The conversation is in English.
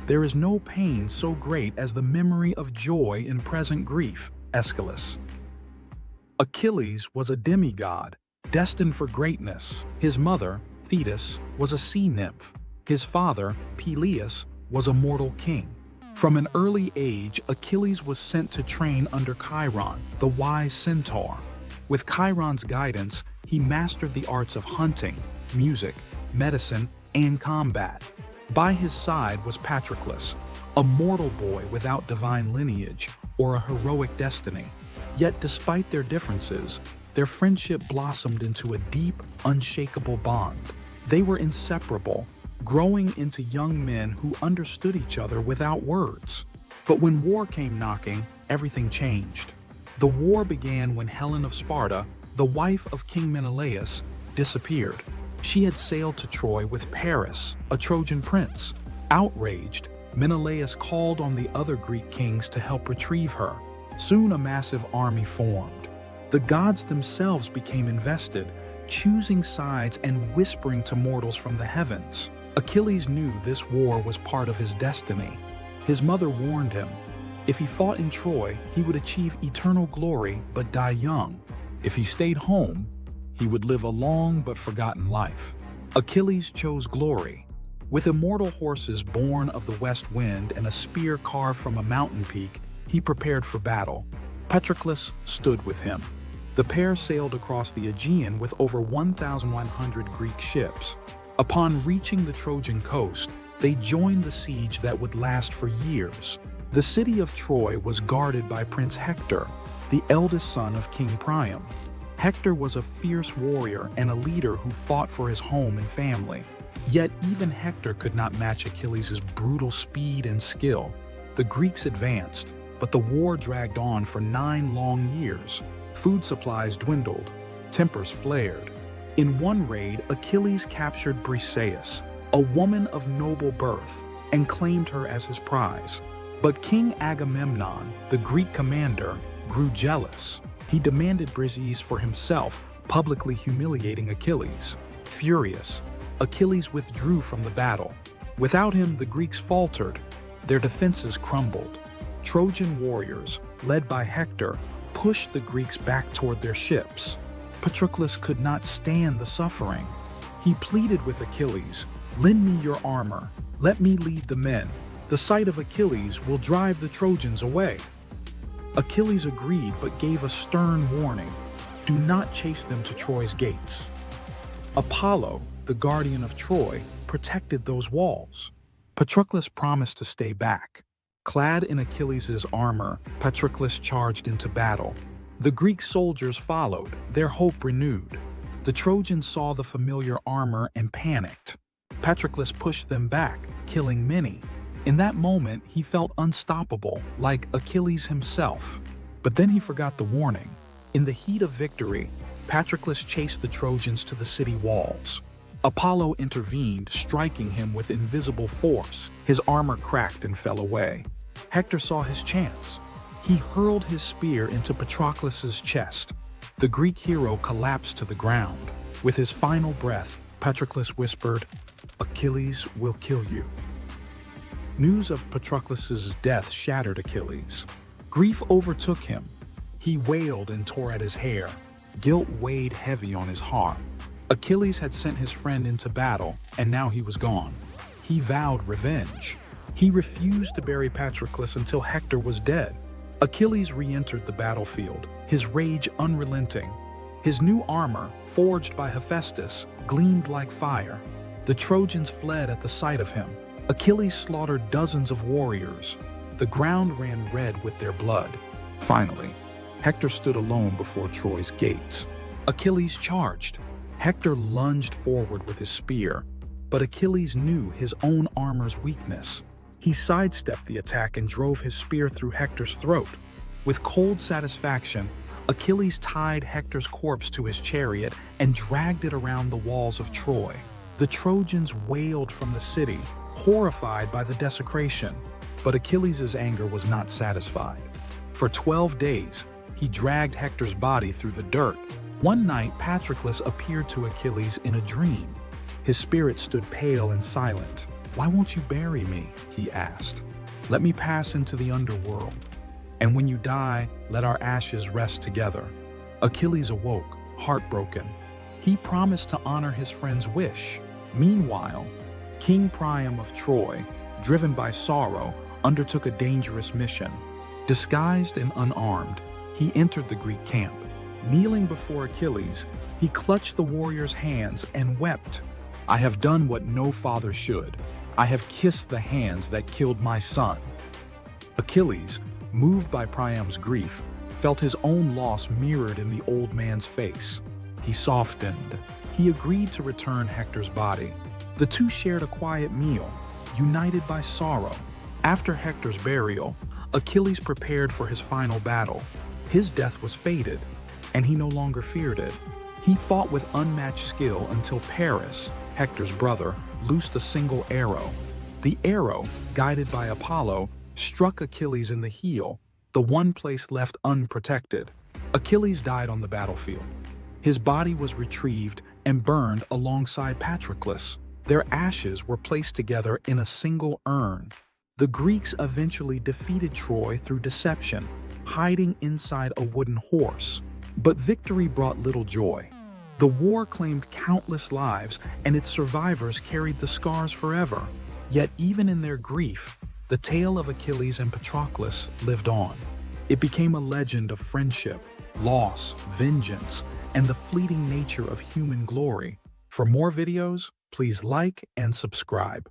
There is no pain so great as the memory of joy in present grief. Aeschylus. Achilles was a demigod, destined for greatness. His mother, Thetis, was a sea nymph. His father, Peleus, was a mortal king. From an early age, Achilles was sent to train under Chiron, the wise centaur. With Chiron's guidance, he mastered the arts of hunting, music, medicine, and combat. By his side was Patroclus, a mortal boy without divine lineage or a heroic destiny. Yet despite their differences, their friendship blossomed into a deep, unshakable bond. They were inseparable, growing into young men who understood each other without words. But when war came knocking, everything changed. The war began when Helen of Sparta, the wife of King Menelaus, disappeared. She had sailed to Troy with Paris, a Trojan prince. Outraged, Menelaus called on the other Greek kings to help retrieve her. Soon a massive army formed. The gods themselves became invested, choosing sides and whispering to mortals from the heavens. Achilles knew this war was part of his destiny. His mother warned him. If he fought in Troy, he would achieve eternal glory but die young. If he stayed home, he would live a long but forgotten life. Achilles chose glory. With immortal horses born of the west wind and a spear carved from a mountain peak, he prepared for battle. Patroclus stood with him. The pair sailed across the Aegean with over 1,100 Greek ships. Upon reaching the Trojan coast, they joined the siege that would last for years. The city of Troy was guarded by Prince Hector, the eldest son of King Priam. Hector was a fierce warrior and a leader who fought for his home and family. Yet even Hector could not match Achilles' brutal speed and skill. The Greeks advanced, but the war dragged on for 9 long years. Food supplies dwindled, tempers flared. In one raid, Achilles captured Briseis, a woman of noble birth, and claimed her as his prize. But King Agamemnon, the Greek commander, grew jealous. He demanded Briseis for himself, publicly humiliating Achilles. Furious, Achilles withdrew from the battle. Without him, the Greeks faltered. Their defenses crumbled. Trojan warriors, led by Hector, pushed the Greeks back toward their ships. Patroclus could not stand the suffering. He pleaded with Achilles, "Lend me your armor. Let me lead the men. The sight of Achilles will drive the Trojans away." Achilles agreed but gave a stern warning. Do not chase them to Troy's gates. Apollo, the guardian of Troy, protected those walls. Patroclus promised to stay back. Clad in Achilles' armor, Patroclus charged into battle. The Greek soldiers followed, their hope renewed. The Trojans saw the familiar armor and panicked. Patroclus pushed them back, killing many. In that moment, he felt unstoppable, like Achilles himself. But then he forgot the warning. In the heat of victory, Patroclus chased the Trojans to the city walls. Apollo intervened, striking him with invisible force. His armor cracked and fell away. Hector saw his chance. He hurled his spear into Patroclus's chest. The Greek hero collapsed to the ground. With his final breath, Patroclus whispered, "Achilles will kill you." News of Patroclus's death shattered Achilles. Grief overtook him. He wailed and tore at his hair. Guilt weighed heavy on his heart. Achilles had sent his friend into battle, and now he was gone. He vowed revenge. He refused to bury Patroclus until Hector was dead. Achilles re-entered the battlefield, his rage unrelenting. His new armor, forged by Hephaestus, gleamed like fire. The Trojans fled at the sight of him. Achilles slaughtered dozens of warriors. The ground ran red with their blood. Finally, Hector stood alone before Troy's gates. Achilles charged. Hector lunged forward with his spear, but Achilles knew his own armor's weakness. He sidestepped the attack and drove his spear through Hector's throat. With cold satisfaction, Achilles tied Hector's corpse to his chariot and dragged it around the walls of Troy. The Trojans wailed from the city, horrified by the desecration. But Achilles' anger was not satisfied. For 12 days, he dragged Hector's body through the dirt. One night, Patroclus appeared to Achilles in a dream. His spirit stood pale and silent. "Why won't you bury me?" he asked. "Let me pass into the underworld. And when you die, let our ashes rest together." Achilles awoke, heartbroken. He promised to honor his friend's wish. Meanwhile, King Priam of Troy, driven by sorrow, undertook a dangerous mission. Disguised and unarmed, he entered the Greek camp. Kneeling before Achilles, he clutched the warrior's hands and wept. "I have done what no father should. I have kissed the hands that killed my son." Achilles, moved by Priam's grief, felt his own loss mirrored in the old man's face. He softened. He agreed to return Hector's body. The two shared a quiet meal, united by sorrow. After Hector's burial, Achilles prepared for his final battle. His death was fated, and he no longer feared it. He fought with unmatched skill until Paris, Hector's brother, loosed a single arrow. The arrow, guided by Apollo, struck Achilles in the heel, the one place left unprotected. Achilles died on the battlefield. His body was retrieved and burned alongside Patroclus. Their ashes were placed together in a single urn. The Greeks eventually defeated Troy through deception, hiding inside a wooden horse. But victory brought little joy. The war claimed countless lives, and its survivors carried the scars forever. Yet even in their grief, the tale of Achilles and Patroclus lived on. It became a legend of friendship, loss, vengeance, and the fleeting nature of human glory. For more videos, please like and subscribe.